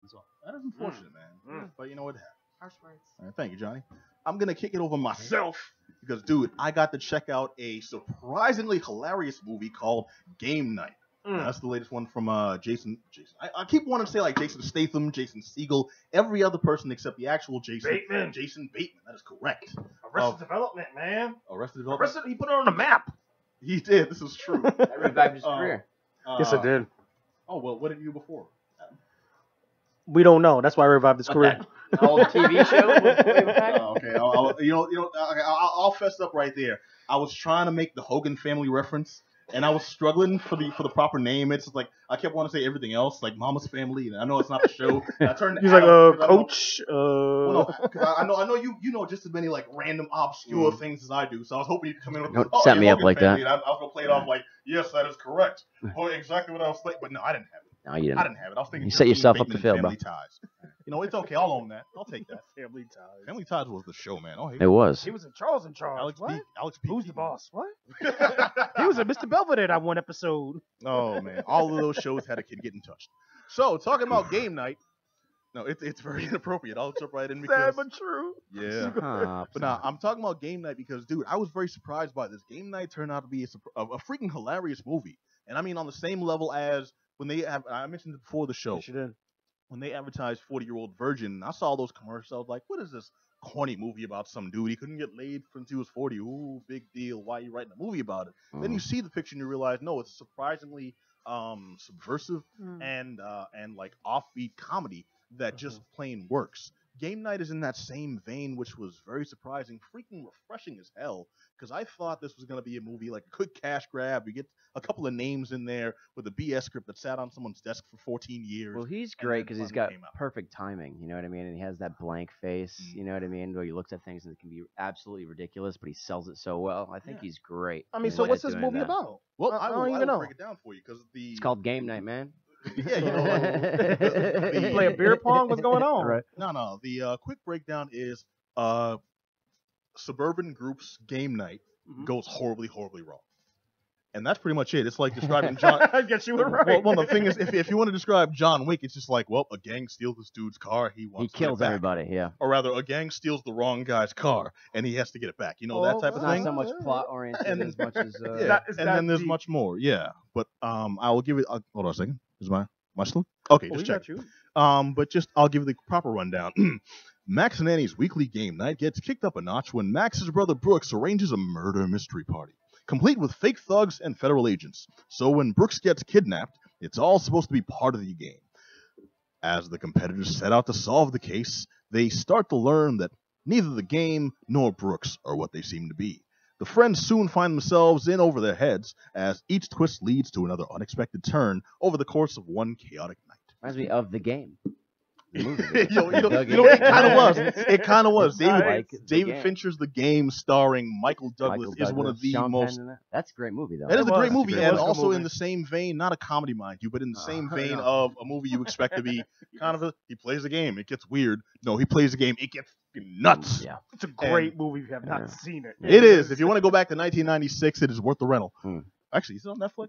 That's all. That is unfortunate, man. But you know what? Harsh words. All right, thank you, Johnny. I'm gonna kick it over myself because, dude, I got to check out a surprisingly hilarious movie called Game Night. That's the latest one from Jason. I keep wanting to say like Jason Statham, Jason Segel, every other person except the actual Jason Bateman. Jason Bateman. That is correct. Arrested Development, man. Arrested Development. He put it on the map. He did. This is true. That revived his career. Yes, it did. Oh well, what did you do before? We don't know. That's why I revived his career. An old TV show. Okay. I'll fess up right there. I was trying to make the Hogan family reference, and I was struggling for the proper name. It's like I kept wanting to say everything else, like Mama's Family, and I know it's not the show. And I turned. He's like, Coach. Well, no, I know you know just as many like random obscure things as I do. So I was hoping you'd come in with Don't set me up like family. that. And I was gonna play it off like, yes, that is correct. Exactly what I was thinking, but no, I didn't have it. No, you didn't. I didn't have it. I was thinking You set yourself up to Bateman fail, Family bro. Ties. You know, it's okay. I'll own that. I'll take that. Family Ties. Family Ties was the show, man. Oh, It was. He was in Charles in Charge. Alex what? P. Alex P. Who's the boss? What? He was in Mr. Belvedere that one episode. Oh man, all of those shows had a kid getting touched. So talking about Game Night, no, it's very inappropriate. I'll jump right in because Sad but true. yeah. But now I'm talking about Game Night because, dude, I was very surprised by this. Game Night turned out to be a freaking hilarious movie, and I mean on the same level as when they have. I mentioned it before the show. Yes, you did. When they advertised 40-Year-Old Virgin, I saw those commercials. I was like, what is this corny movie about some dude? He couldn't get laid since he was 40. Ooh, big deal. Why are you writing a movie about it? Then you see the picture and you realize, no, it's surprisingly subversive and like offbeat comedy that just plain works. Game Night is in that same vein, which was very surprising, freaking refreshing as hell, because I thought this was going to be a movie like a quick cash grab. You get a couple of names in there with a BS script that sat on someone's desk for 14 years. Well, he's great because he's got perfect timing, you know what I mean? And he has that blank face, you know what I mean, where he looks at things and it can be absolutely ridiculous, but he sells it so well. I think he's great. I mean, so what's this movie about? Well, I I don't will even know. break it down for you because It's called Game Night, man. Yeah, you know, You play a beer pong? What's going on? Right. No. The quick breakdown is suburban group's Game Night goes horribly, horribly wrong. And that's pretty much it. It's like describing John. I guess you were right. Well, the thing is, if you want to describe John Wick, it's just like, well, a gang steals this dude's car. He kills everybody, yeah. Or rather, a gang steals the wrong guy's car, and he has to get it back. You know, that type of It's thing. not so much plot oriented as much as. Yeah, and then there's much more. Yeah, but I will give it. Hold on a second. Is my still? Okay, just check. But just I'll give you the proper rundown. Max and Annie's weekly game night gets kicked up a notch when Max's brother Brooks arranges a murder mystery party, complete with fake thugs and federal agents. So when Brooks gets kidnapped, it's all supposed to be part of the game. As the competitors set out to solve the case, they start to learn that neither the game nor Brooks are what they seem to be. The friends soon find themselves in over their heads as each twist leads to another unexpected turn over the course of one chaotic night. Reminds me of The Game. The movie. It kind of was. It kind of was. David Game. Fincher's The Game, starring Michael Douglas, is one of the Sean most. Penn, that's a great movie, though. That is a great movie, It and was a also movie. in the same vein, not a comedy, mind you, but in the same vein of a movie you expect to be kind of he plays a game, it gets weird. No, he plays a game, it gets nuts. Yeah. It's a great movie if you have not seen it. It is. If you want to go back to 1996, it is worth the rental. Actually, is it on Netflix?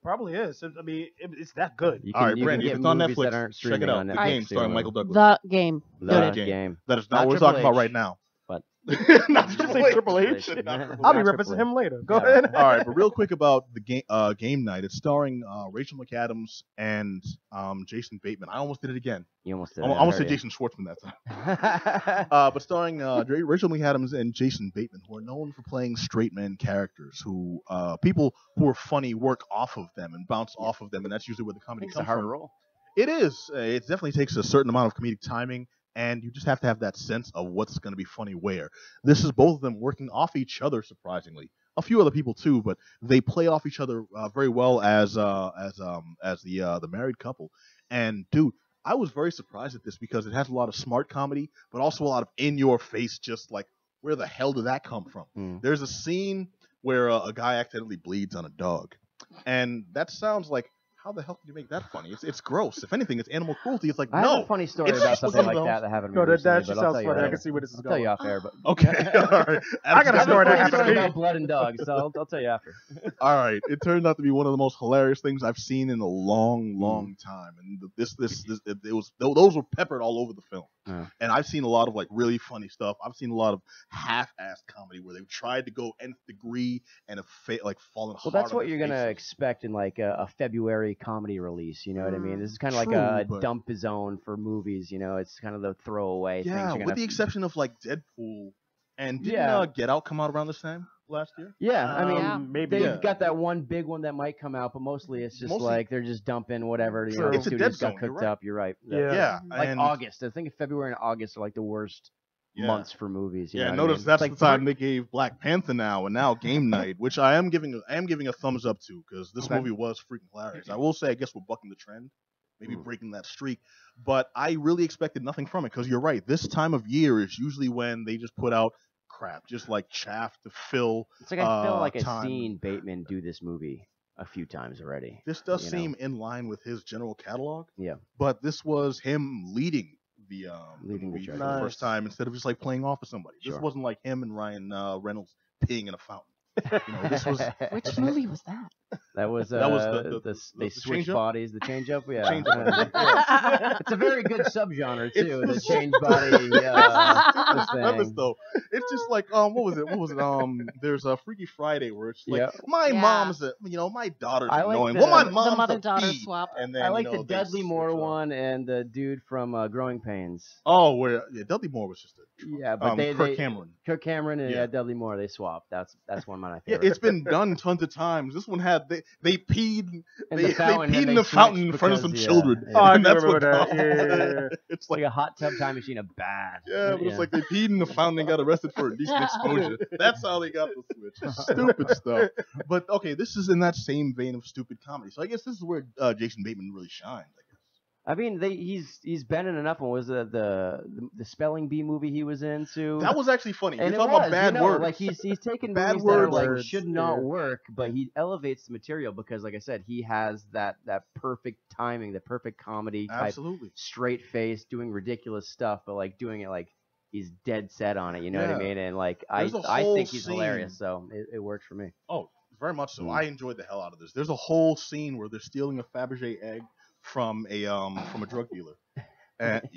Probably is. I mean, it's that good. All right, Brandy, if it's on movies that Netflix, aren't check it streaming out. on The Netflix, Game, starring too. Michael Douglas. The Game. The Good. Game. That is Not not what we're Triple talking about H. right now. But Not Did you say Triple H? I'll be referencing him later. Go ahead. All right, but real quick about the game night. It's starring Rachel McAdams and Jason Bateman. I almost did it again. You almost did. I almost said Jason Schwartzman that time. But starring Rachel McAdams and Jason Bateman, who are known for playing straight men characters, who people who are funny work off of them and bounce off of them, and that's usually where the comedy It's comes a hard from. role. It is. It definitely takes a certain amount of comedic timing, and you just have to have that sense of what's going to be funny where. This is both of them working off each other, surprisingly. A few other people too, but they play off each other very well as the married couple. And dude, I was very surprised at this because it has a lot of smart comedy, but also a lot of in-your-face, just like, where the hell did that come from? There's a scene where a guy accidentally bleeds on a dog, and that sounds like, how the hell can you make that funny? It's gross. If anything, it's animal cruelty. It's like, I no. have a funny story about something like that happened to me recently, that but sounds I'll tell you funny. I later. can see where this is I'll going. tell you off air, but Okay. All right. I got a story that happened to me. about blood and dogs, so I'll tell you after. All right. It turned out to be one of the most hilarious things I've seen in a long time, and those were peppered all over the film. And I've seen a lot of like really funny stuff. I've seen a lot of half-assed comedy where they've tried to go nth degree and have fallen hard. Well, that's what on you're their gonna faces. expect in like a February comedy release. You know what I mean? This is kind of like a dump zone for movies. You know, it's kind of the throwaway things. Yeah, with the exception of like Deadpool and Get Out come out around this time last year? Yeah, I mean, maybe they've got that one big one that might come out, but mostly it's just like they're just dumping whatever. You know, It's a dead got zone. cooked up. You're right. Yeah. Like and August. I think February and August are like the worst months for movies. You know notice I mean? that's like the time they gave Black Panther now, and now Game Night, which I am giving a thumbs up to because this movie was freaking hilarious. I will say, I guess we're bucking the trend, maybe breaking that streak, but I really expected nothing from it because you're right. This time of year is usually when they just put out crap, just like chaff to fill. It's like I feel like time. I've seen Bateman do this movie a few times already. This does seem in line with his general catalog. Yeah, but this was him leading the movie for the first time instead of just like playing off of somebody. This wasn't like him and Ryan Reynolds peeing in a fountain. You know, this was Which movie was that? That was they switch bodies, the change up. Yeah, it's a very good subgenre too. The change body. Premise, though, it's just like what was it? There's a Freaky Friday where it's like my mom's my daughter's annoying. Well, my mom's the mother-daughter swap. And then I like the Dudley Moore one and the dude from Growing Pains. Oh, where Dudley Moore was just but Kirk Cameron and Dudley Moore, they swapped. That's one of my favorites. Yeah, it's been done tons of times. This one had they peed in the fountain in front of some children. Oh, I that's remember that. Yeah. It's like a hot tub time machine of bad. Yeah, but it's like they peed in the fountain and got arrested for indecent exposure. That's how they got the switch. Stupid stuff. But okay, this is in that same vein of stupid comedy. So I guess this is where Jason Bateman really shines. I mean, he's been in enough. What was it, the spelling bee movie he was in too? That was actually funny. And You're talking about bad words. Like he's taken bad movies words that are like should not work, but he elevates the material because, like I said, he has that perfect timing, the perfect comedy type, straight face, doing ridiculous stuff, but like doing it like he's dead set on it. You know what I mean? And like I think he's hilarious, so it works for me. Oh, very much so. I enjoyed the hell out of this. There's a whole scene where they're stealing a Fabergé egg from a drug dealer. And,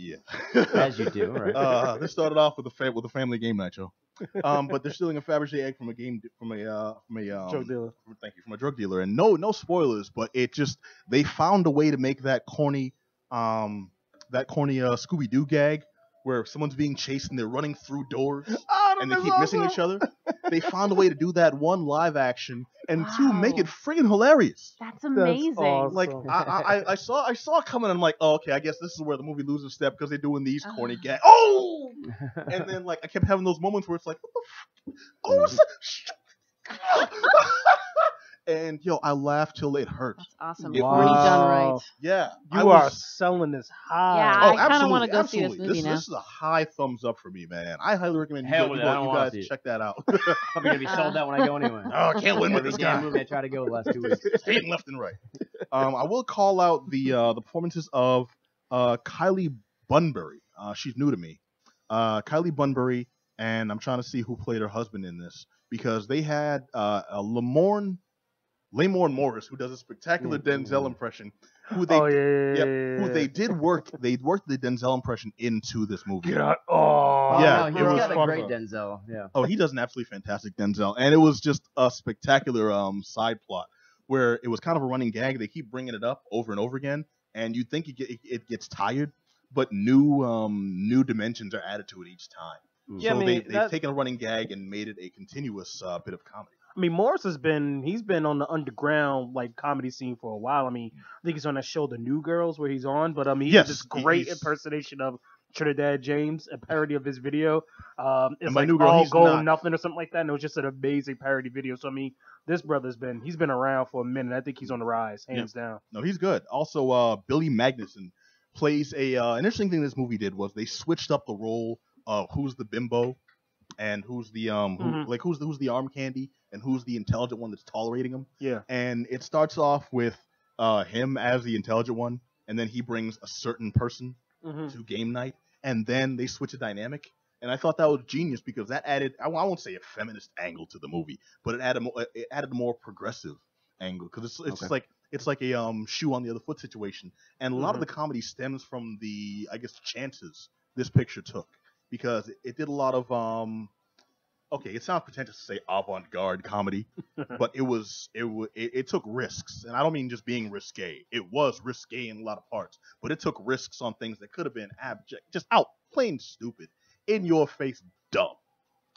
as you do, right? This started off with a family game night show. But they're stealing a Fabergé egg from a drug dealer. Thank you, from a drug dealer. And no spoilers, but they found a way to make that corny Scooby-Doo gag where someone's being chased and they're running through doors and they keep missing each other. They found a way to do that, one, live action, and two, make it friggin' hilarious. That's amazing. That's awesome. Like I saw it coming, and I'm like, oh, okay, I guess this is where the movie loses a step because they're doing these corny gags. Oh, and then like I kept having those moments where it's like, what the and I laughed till it hurt. That's awesome. Wow. Really done right. Yeah, you are selling this high. Yeah, I kind of want to go see this movie now. This is a high thumbs up for me, man. I highly recommend you guys check that out. I'm gonna be sold out when I go anyway. Oh, I can't win with this guy. Movie I try to go the last 2 weeks. Hating left and right. I will call out the performances of Kylie Bunbury. She's new to me. Kylie Bunbury, and I'm trying to see who played her husband in this because they had Lamorne Morris, who does a spectacular Denzel impression, who they did work. They worked the Denzel impression into this movie. He's got a great Denzel. Yeah. Oh, he does an absolutely fantastic Denzel, and it was just a spectacular side plot where it was kind of a running gag. They keep bringing it up over and over again, and you think it gets tired, but new dimensions are added to it each time. Yeah, so they've taken a running gag and made it a continuous bit of comedy. I mean, Morris he's been on the underground like comedy scene for a while. I mean, I think he's on that show The New Girls where he's on, but he did this great impersonation of Trinidad James, a parody of his video. It's like New Girl, All Gold Nothing or something like that, and it was just an amazing parody video. So I mean, this brother's been around for a minute. I think he's on the rise, hands down. No, he's good. Also, Billy Magnuson plays an interesting thing this movie did was they switched up the role of who's the bimbo and who's the who's the arm candy and who's the intelligent one that's tolerating him. Yeah. And it starts off with him as the intelligent one, and then he brings a certain person to game night, and then they switch a dynamic. And I thought that was genius because that added, I won't say a feminist angle to the movie, but it added a more progressive angle because it's like a shoe on the other foot situation. And a lot of the comedy stems from the, I guess, chances this picture took because it did a lot of okay, it sounds pretentious to say avant-garde comedy, but it took risks, and I don't mean just being risque. It was risque in a lot of parts, but it took risks on things that could have been abject, just out plain stupid, in your face, dumb,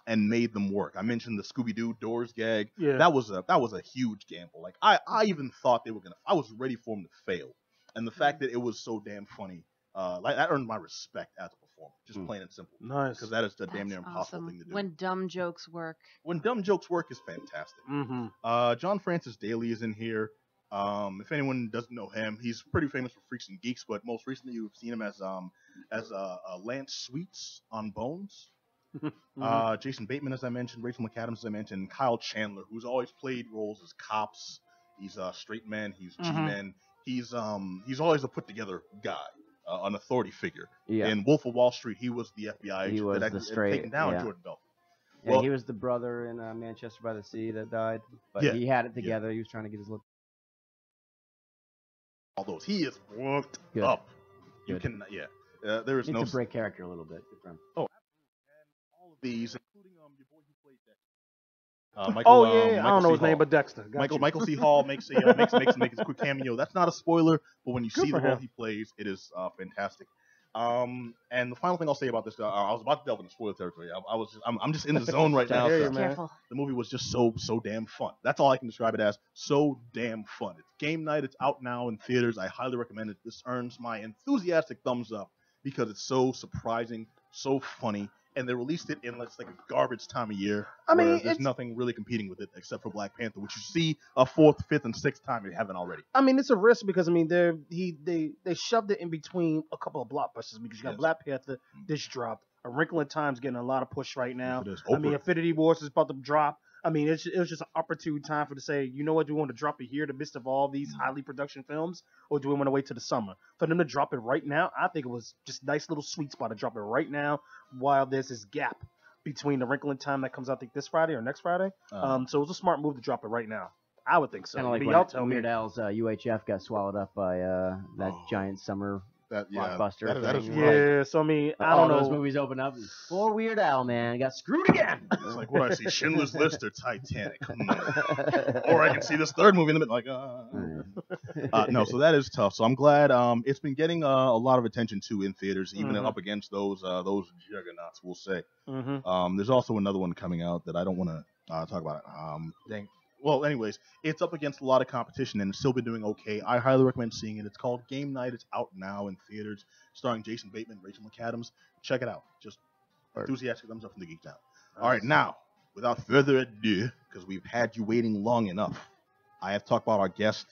and made them work. I mentioned the Scooby-Doo Doors gag. Yeah. That was a huge gamble. Like I even thought they were gonna. I was ready for them to fail, and the fact that it was so damn funny, like that earned my respect as a performer, just plain and simple. Nice, because that is the damn near impossible thing to do. When dumb jokes work. When dumb jokes work is fantastic. John Francis Daly is in here. If anyone doesn't know him, he's pretty famous for Freaks and Geeks, but most recently you've seen him as Lance Sweets on Bones. Jason Bateman, as I mentioned, Rachel McAdams, as I mentioned, Kyle Chandler, who's always played roles as cops. He's straight men. He's G-men. He's always a put together guy. An authority figure. Yeah. In Wolf of Wall Street, he was the FBI agent that had taken down Jordan Belfort. Yeah, well, he was the brother in Manchester by the Sea that died, but he had it together. He was trying to get his look. All those, he is worked up. Good. You can, there is no. Needs to break character a little bit. And all of these, including your boy who played Dexter. Michael, I don't know his name, but Dexter. Michael C. Hall makes a quick cameo. That's not a spoiler, but when you see the role he plays, it is fantastic. And the final thing I'll say about this, I was about to delve into spoiler territory. I'm just in the zone right now. Careful. The movie was just so damn fun. That's all I can describe it as. So damn fun. It's game night. It's out now in theaters. I highly recommend it. This earns my enthusiastic thumbs up because it's so surprising, so funny. And they released it in like a garbage time of year. There's nothing really competing with it except for Black Panther, which you see a fourth, fifth, and sixth time you haven't already. I mean, it's a risk because they shoved it in between a couple of blockbusters because you got Black Panther, this dropped. A Wrinkle in Time's getting a lot of push right now. Infinity Wars is about to drop. I mean, it was just an opportune time for to say, you know what, do we want to drop it here in the midst of all these highly production films, or do we want to wait till the summer? For them to drop it right now, I think it was just a nice little sweet spot to drop it right now while there's this gap between the Wrinkle in Time that comes out, I think, this Friday or next Friday. So it was a smart move to drop it right now. I would think so. Kind of like when Weird Al's UHF got swallowed up by that giant summer blockbuster. That is right. So I don't know. Those movies open up. Poor Weird Al, man, got screwed again. It's like what I see: Schindler's List or Titanic. Or I can see this third movie in the middle, no. So that is tough. So I'm glad it's been getting a lot of attention too in theaters, even up against those juggernauts, we'll say. There's also another one coming out that I don't want to talk about. Well, anyways, it's up against a lot of competition and it's still been doing okay. I highly recommend seeing it. It's called Game Night. It's out now in theaters, starring Jason Bateman, Rachel McAdams. Check it out. Just enthusiastic thumbs up from the Geek Down. All right, now, without further ado, because we've had you waiting long enough, I have talked about our guest